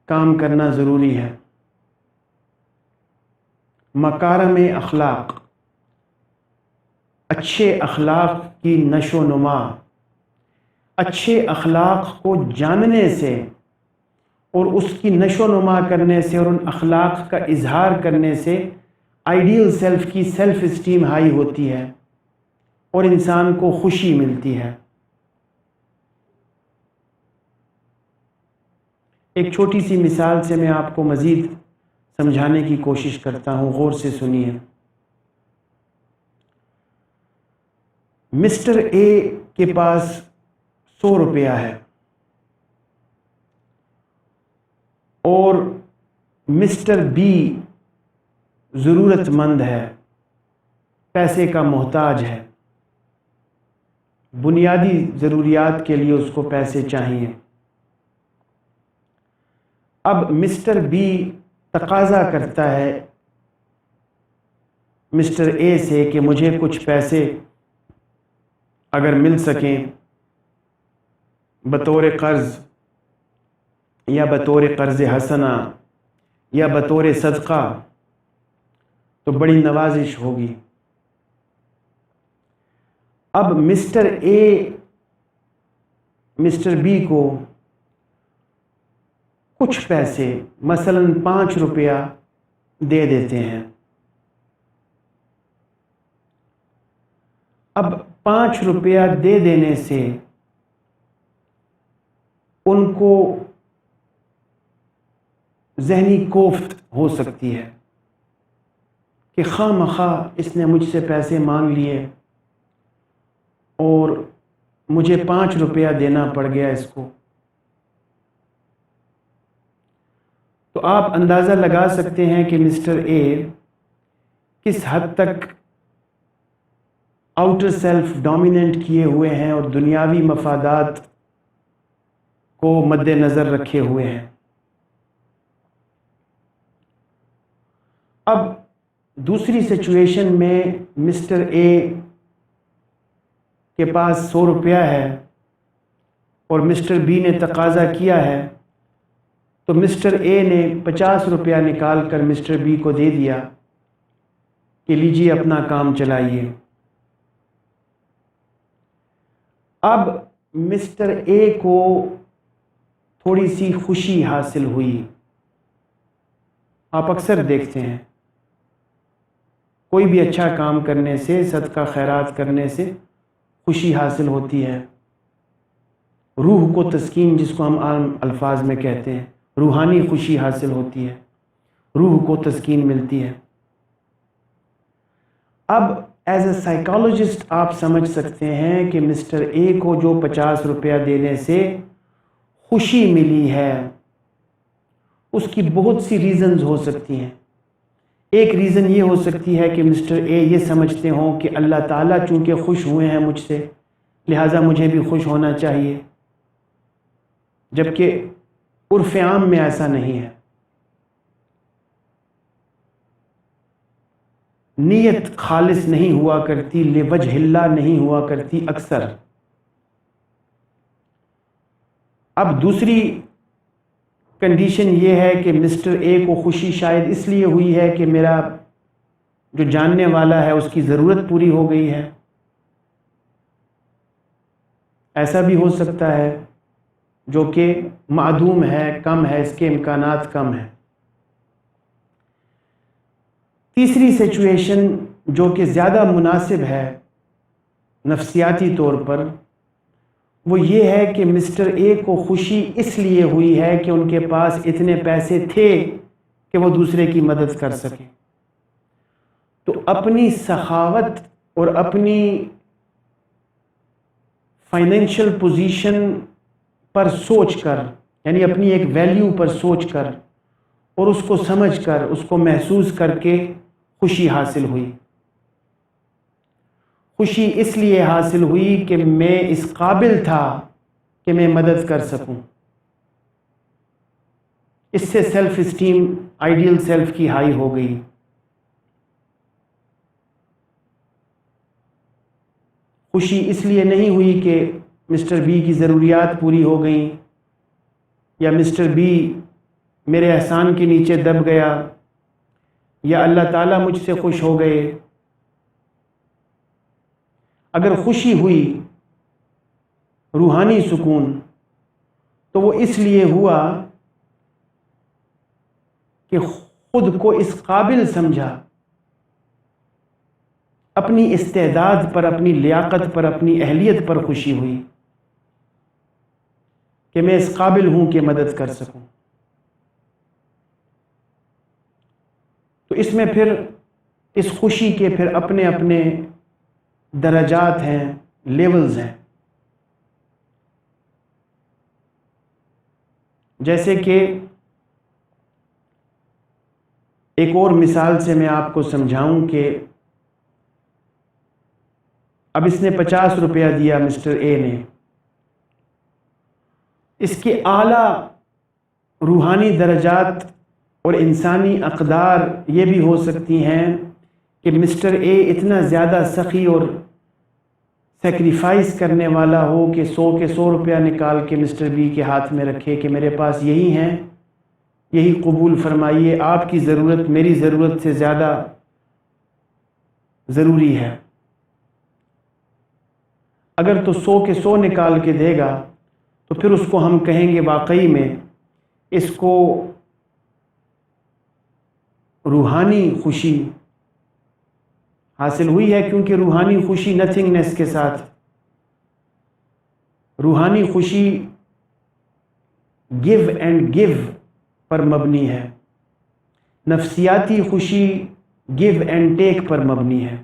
کام کرنا ضروری ہے۔ مکارم اخلاق، اچھے اخلاق کی نشو و نما، اچھے اخلاق کو جاننے سے اور اس کی نشو و نما کرنے سے اور ان اخلاق کا اظہار کرنے سے آئیڈیل سیلف کی سیلف اسٹیم ہائی ہوتی ہے اور انسان کو خوشی ملتی ہے۔ ایک چھوٹی سی مثال سے میں آپ کو مزید سمجھانے کی کوشش کرتا ہوں، غور سے سنیے۔ مسٹر اے کے پاس 100 روپیہ ہے اور مسٹر بی ضرورت مند ہے، پیسے کا محتاج ہے، بنیادی ضروریات کے لیے اس کو پیسے چاہیے۔ اب مسٹر بی تقاضا کرتا ہے مسٹر اے سے کہ مجھے کچھ پیسے اگر مل سکیں بطور قرض یا بطور قرض حسنہ یا بطور صدقہ تو بڑی نوازش ہوگی۔ اب مسٹر اے مسٹر بی کو کچھ پیسے مثلا 5 روپیہ دے دیتے ہیں۔ اب 5 روپیہ دے دینے سے ان کو ذہنی کوفت ہو سکتی ہے کہ خواہ مخواہ اس نے مجھ سے پیسے مانگ لیے اور مجھے 5 روپیہ دینا پڑ گیا اس کو۔ تو آپ اندازہ لگا سکتے ہیں کہ مسٹر اے کس حد تک آؤٹر سیلف ڈومیننٹ کیے ہوئے ہیں اور دنیاوی مفادات کو مد نظر رکھے ہوئے ہیں۔ اب دوسری سچویشن میں مسٹر اے کے پاس 100 روپیہ ہے اور مسٹر بی نے تقاضا کیا ہے تو مسٹر اے نے 50 روپیہ نکال کر مسٹر بی کو دے دیا کہ لیجیے اپنا کام چلائیے۔ اب مسٹر اے کو تھوڑی سی خوشی حاصل ہوئی۔ آپ اکثر دیکھتے ہیں کوئی بھی اچھا کام کرنے سے، صدقہ خیرات کرنے سے خوشی حاصل ہوتی ہے، روح کو تسکین، جس کو ہم عام الفاظ میں کہتے ہیں، روحانی خوشی حاصل ہوتی ہے، روح کو تسکین ملتی ہے۔ اب ایز اے سائیکالوجسٹ آپ سمجھ سکتے ہیں کہ مسٹر اے کو جو 50 روپیہ دینے سے خوشی ملی ہے اس کی بہت سی ریزنز ہو سکتی ہیں۔ ایک ریزن یہ ہو سکتی ہے کہ مسٹر اے یہ سمجھتے ہوں کہ اللہ تعالیٰ چونکہ خوش ہوئے ہیں مجھ سے لہٰذا مجھے بھی خوش ہونا چاہیے، جبکہ عرف عام میں ایسا نہیں ہے۔ نیت خالص نہیں ہوا کرتی، لوجہ اللہ نہیں ہوا کرتی اکثر۔ اب دوسری کنڈیشن یہ ہے کہ مسٹر اے کو خوشی شاید اس لیے ہوئی ہے کہ میرا جو جاننے والا ہے اس کی ضرورت پوری ہو گئی ہے، ایسا بھی ہو سکتا ہے، جو کہ معدوم ہے، کم ہے، اس کے امکانات کم ہیں۔ تیسری سچویشن جو کہ زیادہ مناسب ہے نفسیاتی طور پر، وہ یہ ہے کہ مسٹر اے کو خوشی اس لیے ہوئی ہے کہ ان کے پاس اتنے پیسے تھے کہ وہ دوسرے کی مدد کر سکیں، تو اپنی سخاوت اور اپنی فائنینشل پوزیشن پر سوچ کر، یعنی اپنی ایک ویلیو پر سوچ کر اور اس کو سمجھ کر، اس کو محسوس کر کے خوشی حاصل ہوئی۔ خوشی اس لیے حاصل ہوئی کہ میں اس قابل تھا کہ میں مدد کر سکوں. اس سے سیلف اسٹیم آئیڈیل سیلف کی ہائی ہو گئی. خوشی اس لیے نہیں ہوئی کہ مسٹر بی کی ضروریات پوری ہو گئیں یا مسٹر بی میرے احسان کے نیچے دب گیا یا اللہ تعالیٰ مجھ سے خوش ہو گئے. اگر خوشی ہوئی روحانی سکون تو وہ اس لیے ہوا کہ خود کو اس قابل سمجھا، اپنی استعداد پر، اپنی لیاقت پر، اپنی اہلیت پر خوشی ہوئی کہ میں اس قابل ہوں کہ مدد کر سکوں. تو اس میں پھر اس خوشی کے پھر اپنے اپنے درجات ہیں، لیولز ہیں. جیسے کہ ایک اور مثال سے میں آپ کو سمجھاؤں کہ اب اس نے 50 روپیہ دیا مسٹر اے نے. اس کے اعلیٰ روحانی درجات اور انسانی اقدار یہ بھی ہو سکتی ہیں کہ مسٹر اے اتنا زیادہ سخی اور سیکریفائس کرنے والا ہو کہ 100 کے 100 روپیہ نکال کے مسٹر بی کے ہاتھ میں رکھے کہ میرے پاس یہی ہیں، یہی قبول فرمائیے، آپ کی ضرورت میری ضرورت سے زیادہ ضروری ہے. اگر تو 100 کے 100 نکال کے دے گا تو پھر اس کو ہم کہیں گے واقعی میں اس کو روحانی خوشی حاصل ہوئی ہے، کیونکہ روحانی خوشی نتھنگنس کے ساتھ، روحانی خوشی گیو اینڈ گیو پر مبنی ہے، نفسیاتی خوشی گیو اینڈ ٹیک پر مبنی ہے.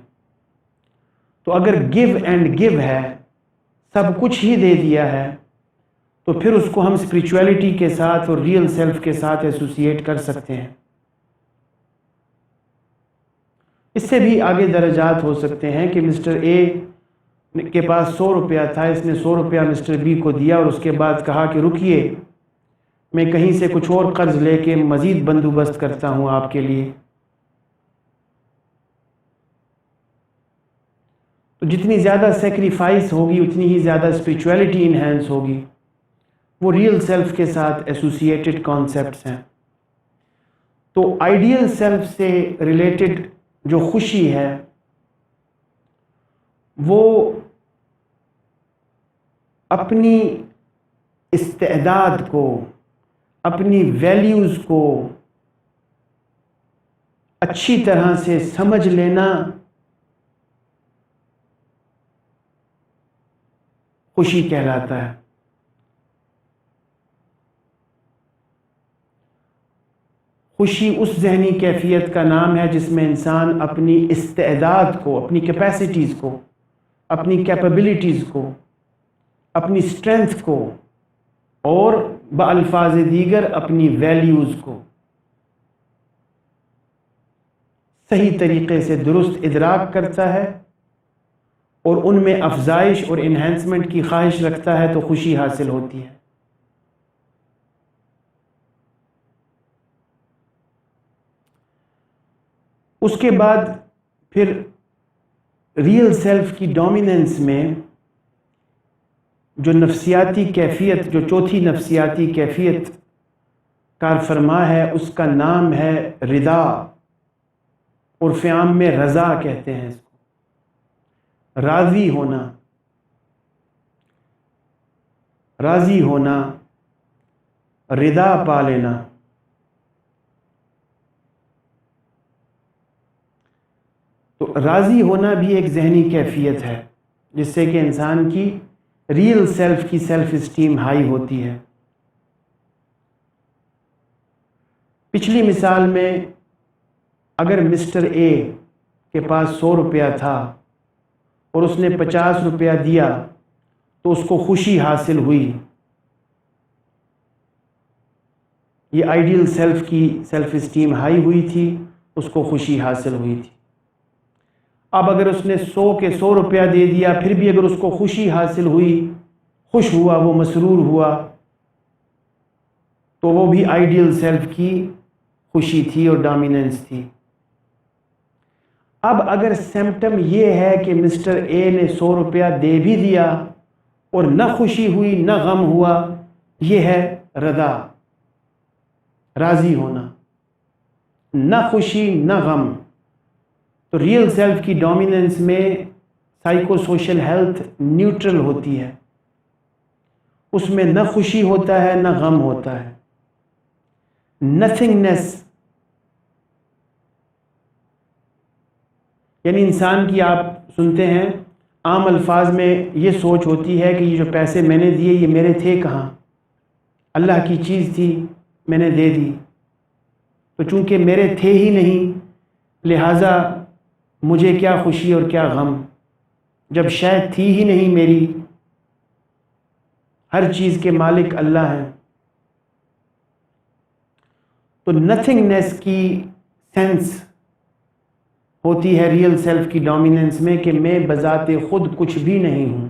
تو اگر گیو اینڈ گیو ہے، سب کچھ ہی دے دیا ہے، تو پھر اس کو ہم اسپریچویلٹی کے ساتھ اور ریئل سیلف کے ساتھ ایسوسیٹ کر سکتے ہیں. اس سے بھی آگے درجات ہو سکتے ہیں کہ مسٹر اے کے پاس 100 روپیہ تھا، اس نے 100 روپیہ مسٹر بی کو دیا اور اس کے بعد کہا کہ رکیے میں کہیں سے کچھ اور قرض لے کے مزید بندوبست کرتا ہوں آپ کے لیے. تو جتنی زیادہ سیکریفائس ہوگی اتنی ہی زیادہ اسپریچویلٹی انہینس ہوگی. وہ ریئل سیلف کے ساتھ ایسوسیٹڈ کانسیپٹس ہیں. تو آئیڈیل سیلف سے ریلیٹڈ جو خوشی ہے وہ اپنی استعداد کو، اپنی ویلیوز کو اچھی طرح سے سمجھ لینا خوشی کہلاتا ہے. خوشی اس ذہنی کیفیت کا نام ہے جس میں انسان اپنی استعداد کو، اپنی کیپیسٹیز کو، اپنی کیپیبلٹیز کو، اپنی اسٹرینتھ کو اور بالفاظ دیگر اپنی ویلیوز کو صحیح طریقے سے درست ادراک کرتا ہے اور ان میں افزائش اور انہینسمنٹ کی خواہش رکھتا ہے، تو خوشی حاصل ہوتی ہے. اس کے بعد پھر ریئل سیلف کی ڈومیننس میں جو نفسیاتی کیفیت، جو چوتھی نفسیاتی کیفیت کار فرما ہے، اس کا نام ہے رضا، عرف عام میں رضا کہتے ہیں اس کو. راضی ہونا، راضی ہونا، رضا پا لینا. تو راضی ہونا بھی ایک ذہنی کیفیت ہے جس سے کہ انسان کی ریئل سیلف کی سیلف اسٹیم ہائی ہوتی ہے. پچھلی مثال میں اگر مسٹر اے کے پاس 100 روپیہ تھا اور اس نے 50 روپیہ دیا تو اس کو خوشی حاصل ہوئی. یہ آئیڈیل سیلف کی سیلف اسٹیم ہائی ہوئی تھی، اس کو خوشی حاصل ہوئی تھی. اب اگر اس نے 100 کے 100 روپیہ دے دیا، پھر بھی اگر اس کو خوشی حاصل ہوئی، خوش ہوا، وہ مسرور ہوا، تو وہ بھی آئیڈیل سیلف کی خوشی تھی اور ڈومیننس تھی۔ اب اگر سمپٹم یہ ہے کہ مسٹر اے نے 100 روپیہ دے بھی دیا اور نہ خوشی ہوئی نہ غم ہوا، یہ ہے رضا، راضی ہونا، نہ خوشی نہ غم۔ تو ریئل سیلف کی ڈومیننس میں سائیکو سوشل ہیلتھ نیوٹرل ہوتی ہے، اس میں نہ خوشی ہوتا ہے نہ غم ہوتا ہے، نتھنگنیس، یعنی انسان کی آپ سنتے ہیں عام الفاظ میں یہ سوچ ہوتی ہے کہ یہ جو پیسے میں نے دیے یہ میرے تھے کہاں، اللہ کی چیز تھی میں نے دے دی، تو چونکہ میرے تھے ہی نہیں لہٰذا مجھے کیا خوشی اور کیا غم، جب شاید تھی ہی نہیں میری، ہر چیز کے مالک اللہ ہیں۔ تو نتھنگنیس کی سینس ہوتی ہے ریئل سیلف کی ڈومیننس میں کہ میں بذات خود کچھ بھی نہیں ہوں،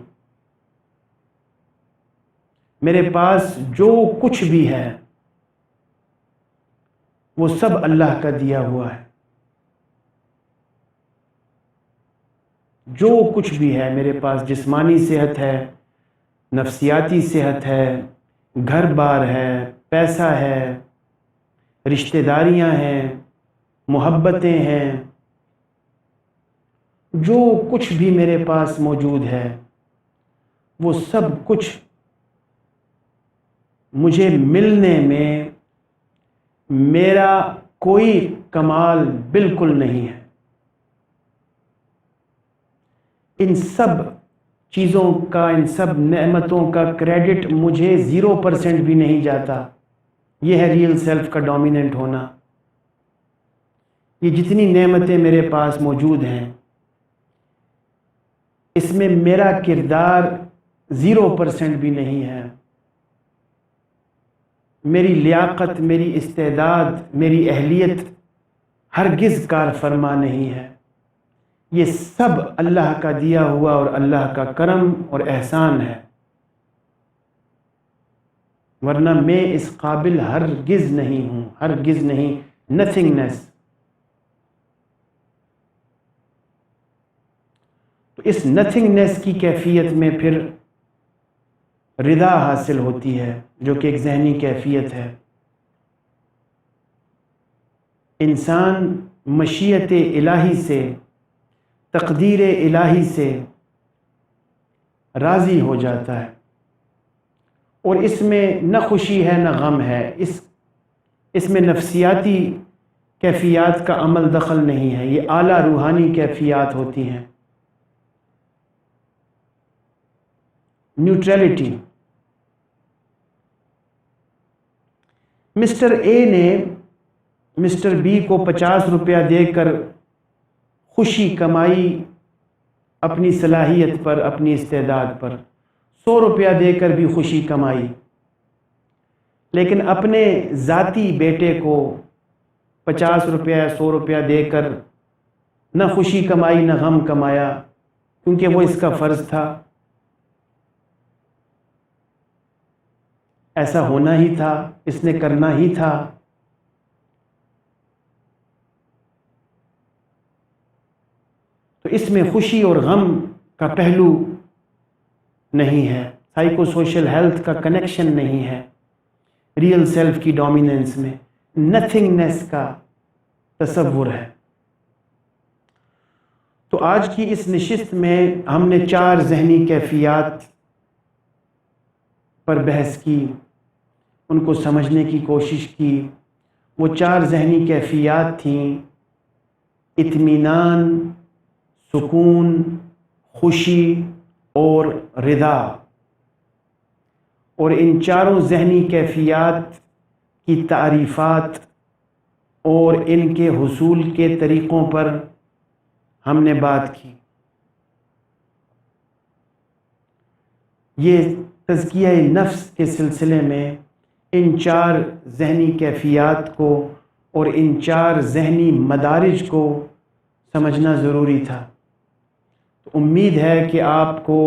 میرے پاس جو کچھ بھی ہے وہ سب اللہ کا دیا ہوا ہے، جو کچھ بھی ہے میرے پاس، جسمانی صحت ہے، نفسیاتی صحت ہے، گھر بار ہے، پیسہ ہے، رشتہ داریاں ہیں، محبتیں ہیں، جو کچھ بھی میرے پاس موجود ہے وہ سب کچھ مجھے ملنے میں میرا کوئی کمال بالکل نہیں ہے، ان سب چیزوں کا، ان سب نعمتوں کا کریڈٹ مجھے 0% بھی نہیں جاتا۔ یہ ہے ریئل سیلف کا ڈومیننٹ ہونا۔ یہ جتنی نعمتیں میرے پاس موجود ہیں اس میں میرا کردار 0% بھی نہیں ہے، میری لیاقت، میری استعداد، میری اہلیت ہرگز کار فرما نہیں ہے، یہ سب اللہ کا دیا ہوا اور اللہ کا کرم اور احسان ہے، ورنہ میں اس قابل ہرگز نہیں ہوں، ہرگز نہیں۔ نتھنگنیس، تو اس نتھنگنیس کی کیفیت میں پھر رضا حاصل ہوتی ہے، جو کہ ایک ذہنی کیفیت ہے۔ انسان مشیت الہی سے، تقدیر الہی سے راضی ہو جاتا ہے، اور اس میں نہ خوشی ہے نہ غم ہے، اس میں نفسیاتی کیفیات کا عمل دخل نہیں ہے، یہ اعلیٰ روحانی کیفیات ہوتی ہیں۔ نیوٹرلٹی، مسٹر اے نے مسٹر بی کو 50 روپیہ دے کر خوشی کمائی اپنی صلاحیت پر، اپنی استعداد پر، 100 روپیہ دے کر بھی خوشی کمائی، لیکن اپنے ذاتی بیٹے کو 50 روپیہ یا 100 روپیہ دے کر نہ خوشی کمائی نہ غم کمایا، کیونکہ وہ اس کا فرض تھا، ایسا ہونا ہی تھا، اس نے کرنا ہی تھا۔ تو اس میں خوشی اور غم کا پہلو نہیں ہے، سائیکو سوشل ہیلتھ کا کنیکشن نہیں ہے ریئل سیلف کی ڈومیننس میں، نتھنگنیس کا تصور ہے۔ تو آج کی اس نشست میں ہم نے 4 ذہنی کیفیات پر بحث کی، ان کو سمجھنے کی کوشش کی۔ وہ 4 ذہنی کیفیات تھیں: اطمینان، سکون، خوشی اور رضا، اور ان چاروں ذہنی کیفیات کی تعریفات اور ان کے حصول کے طریقوں پر ہم نے بات کی۔ یہ تزکیہ نفس کے سلسلے میں ان 4 ذہنی کیفیات کو اور ان 4 ذہنی مدارج کو سمجھنا ضروری تھا۔ امید ہے کہ آپ کو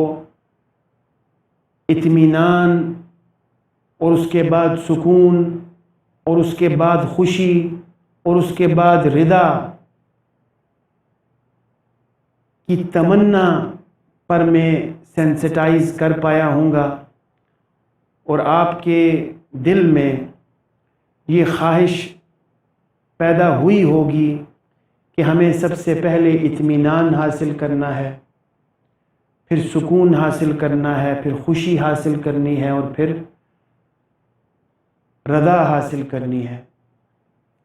اطمینان اور اس کے بعد سکون اور اس کے بعد خوشی اور اس کے بعد رضا کی تمنا پر میں سینسٹائز کر پایا ہوں گا، اور آپ کے دل میں یہ خواہش پیدا ہوئی ہوگی کہ ہمیں سب سے پہلے اطمینان حاصل کرنا ہے، پھر سکون حاصل کرنا ہے، پھر خوشی حاصل کرنی ہے، اور پھر رضا حاصل کرنی ہے،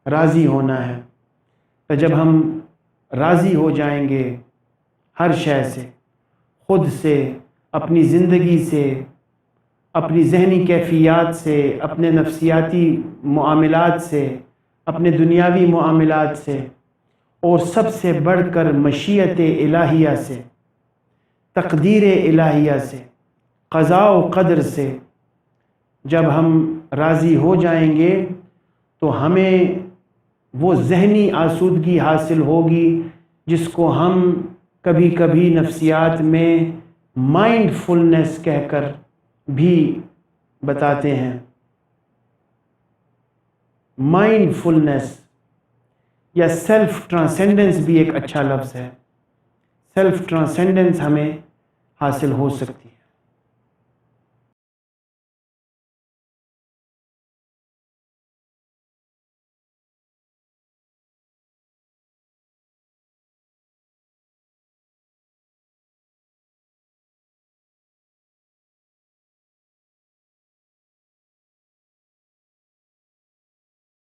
راضی ہونا ہے۔ تو جب ہم راضی ہو جائیں گے ہر شے سے، خود سے، اپنی زندگی سے، اپنی ذہنی کیفیات سے، اپنے نفسیاتی معاملات سے، اپنے دنیاوی معاملات سے، اور سب سے بڑھ کر مشیت الہیہ سے، تقدیر الہیہ سے، قضاء و قدر سے جب ہم راضی ہو جائیں گے تو ہمیں وہ ذہنی آسودگی حاصل ہوگی جس کو ہم کبھی کبھی نفسیات میں مائنڈ فلنس کہہ کر بھی بتاتے ہیں۔ مائنڈ فلنس یا سیلف ٹرانسینڈنس بھی ایک اچھا لفظ ہے۔ سیلف ٹرانسینڈنس ہمیں حاصل ہو سکتی ہے۔